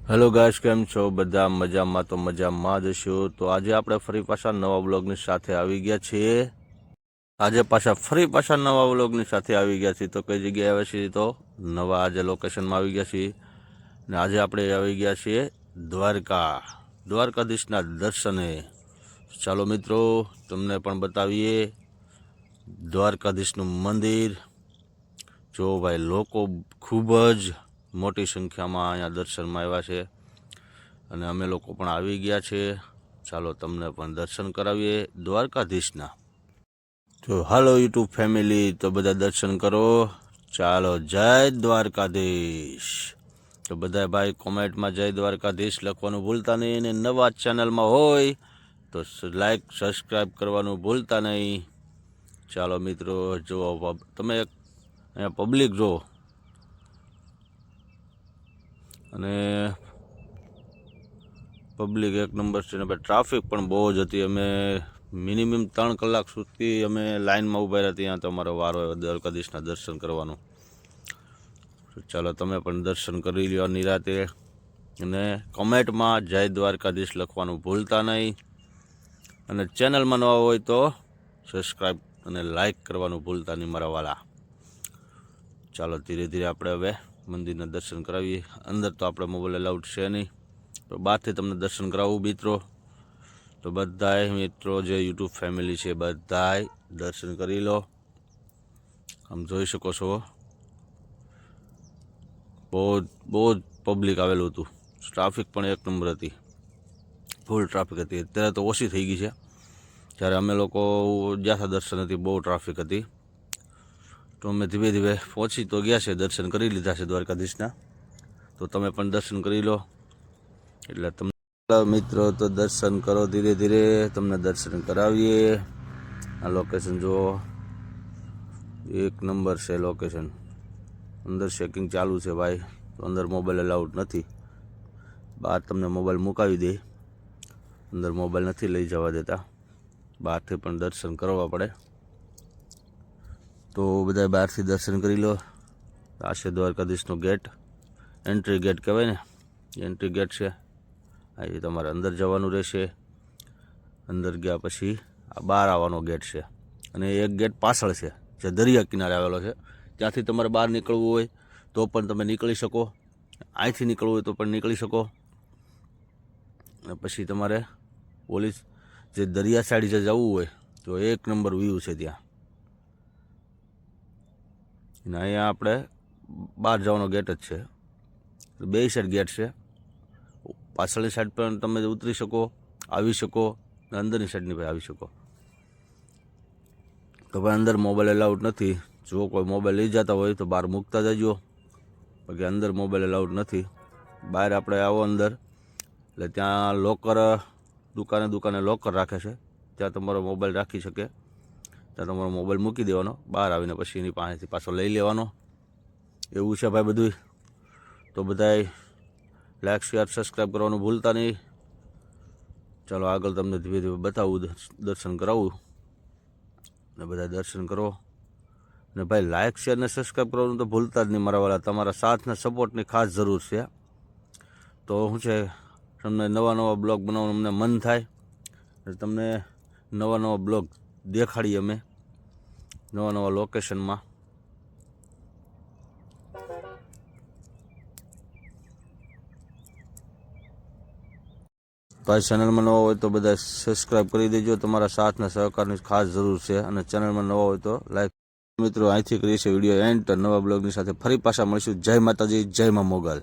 Hello guys, કેમ છો બધા? મજામાં તો મજામાં જ છો. તો આજે આપણે ફરી પાછા નવા બ્લોગની સાથે આવી ગયા છીએ. નવા બ્લોગની સાથે આવી ગયા છીએ. તો કઈ જગ્યાએ આવ્યા છીએ? તો નવા આજે લોકેશનમાં આવી ગયા છીએ. ને આજે આપણે આવી ગયા છીએ દ્વારકાધીશના દર્શને. ચાલો મિત્રો, તમને પણ બતાવીએ દ્વારકાધીશનું મંદિર. જો ભાઈ, લોકો ખૂબ જ મોટી સંખ્યામાં અહીંયા દર્શનમાં આવ્યા છે અને અમે લોકો પણ આવી ગયા છે. ચાલો તમને પણ દર્શન કરાવીએ દ્વારકાધીશના. તો હાલો યુટ્યુબ ફેમિલી, તો બધા દર્શન કરો. ચાલો, જય દ્વારકાધીશ. તો બધા ભાઈ કોમેન્ટમાં જય દ્વારકાધીશ લખવાનું ભૂલતા નહીં. અને નવા ચેનલમાં હોય તો લાઈક સબસ્ક્રાઈબ કરવાનું ભૂલતા નહીં. ચાલો મિત્રો, જુઓ તમે અહીંયા પબ્લિક જુઓ. અને પબ્લિક એક નંબર છે ને ભાઈ. ટ્રાફિક પણ બહુ જ હતી. અમે મિનિમમ 3 કલાક સુધી અમે લાઇનમાં ઊભા રહ્યા. ત્યાં તમારો વારો આવ્યો દ્વારકાધીશના દર્શન કરવાનો. ચાલો તમે પણ દર્શન કરી લ્યો નિરાતે. અને કમેન્ટમાં જય દ્વારકાધીશ લખવાનું ભૂલતા નહીં. અને ચેનલમાં નવા હોય તો સબસ્ક્રાઈબ અને લાઈક કરવાનું ભૂલતા નહીં મારા વાલા. ચાલો ધીરે ધીરે આપણે હવે મંદિરના દર્શન કરાવીએ. અંદર તો આપણે મોબાઈલ અલાઉડ છે નહીં, તો બહારથી તમને દર્શન કરાવું મિત્રો. તો બધાય મિત્રો જે યુટ્યુબ ફેમિલી છે બધાય દર્શન કરી લો. આમ જોઈ શકો છો, બહુ જ પબ્લિક આવેલું હતું. ટ્રાફિક પણ એક નંબર હતી, ફૂલ ટ્રાફિક હતી. અત્યારે તો ઓછી થઈ ગઈ છે. જ્યારે અમે લોકો જ્યાં હતા દર્શન હતી બહુ ટ્રાફિક હતી. તો અમે ધીમે ધીમે પહોંચી તો ગયા છે, દર્શન કરી લીધા છે દ્વારકાધીશના. તો તમે પણ દર્શન કરી લો. એટલે તમને મિત્રો તો દર્શન કરો ધીરે ધીરે, તમને દર્શન કરાવીએ. આ લોકેશન જુઓ, એક નંબર છે લોકેશન. અંદર ચેકિંગ ચાલુ છે ભાઈ, તો અંદર મોબાઈલ અલાઉડ નથી. બહાર તમને મોબાઈલ મુકાવી દે, અંદર મોબાઈલ નથી લઈ જવા દેતા. બહારથી પણ દર્શન કરવા પડે. તો બધા બહારથી દર્શન કરી લો. આ છે દ્વારકાધીશનો ગેટ, એન્ટ્રી ગેટ કહેવાય ને, એન્ટ્રી ગેટ છે. અહીં તમારે અંદર જવાનું રહેશે. અંદર ગયા પછી આ બહાર આવવાનો ગેટ છે. અને એક ગેટ પાછળ છે જે દરિયા કિનારે આવેલો છે. ત્યાંથી તમારે બહાર નીકળવું હોય તો પણ તમે નીકળી શકો. અહીંથી નીકળવું હોય તો પણ નીકળી શકો. અને પછી તમારે પોલીસ જે દરિયા સાઈડ જે જવું હોય તો એક નંબર વ્યૂ છે ત્યાં. અને અહીંયા આપણે બહાર જવાનો ગેટ જ છે. બે સાઈડ ગેટ છે. પાછળની સાઈડ પણ તમે ઉતરી શકો, આવી શકો, અને અંદરની સાઈડની ભાઈ આવી શકો. તો ભાઈ અંદર મોબાઈલ અલાઉડ નથી. જો કોઈ મોબાઈલ લઈ જતા હોય તો બહાર મૂકતા જજો, બાકી અંદર મોબાઈલ અલાઉડ નથી. બહાર આપણે આવો અંદર એટલે ત્યાં લોકર, દુકાને લોકર રાખે છે. ત્યાં તમારો મોબાઈલ રાખી શકે. ત્યાં તમારો મોબાઈલ મૂકી દેવાનો, બહાર આવીને પછી એની પાસેથી પાછો લઈ લેવાનો. એવું છે ભાઈ બધું. તો બધાય લાઈક શેર સબસ્ક્રાઈબ કરવાનું ભૂલતા નહીં. ચાલો આગળ તમને ધીમે ધીમે બતાવું, દર્શન કરાવું. ને બધા દર્શન કરો. ને ભાઈ લાઈક શેર ને સબસ્ક્રાઈબ કરવાનું તો ભૂલતા જ નહીં મારા વાળા. તમારા સાથ ને સપોર્ટની ખાસ જરૂર છે. તો શું છે, તમને નવા બ્લોગ બનાવવાનું અમને મન થાય. તમને નવા બ્લોગ દેખાડીએ અમે નવા લોકેશનમાં. ભાઈ ચેનલમાં નવા હોય તો બધા સબસ્ક્રાઈબ કરી દેજો. તમારા સાથના સહકારની ખાસ જરૂર છે. અને ચેનલમાં નવા હોય તો લાઈક. મિત્રો અહીંથી કરીએ છીએ વિડીયો એન્ડ. નવા બ્લોગની સાથે ફરી પાછા મળીશું. જય માતાજી, જય મા મોગલ.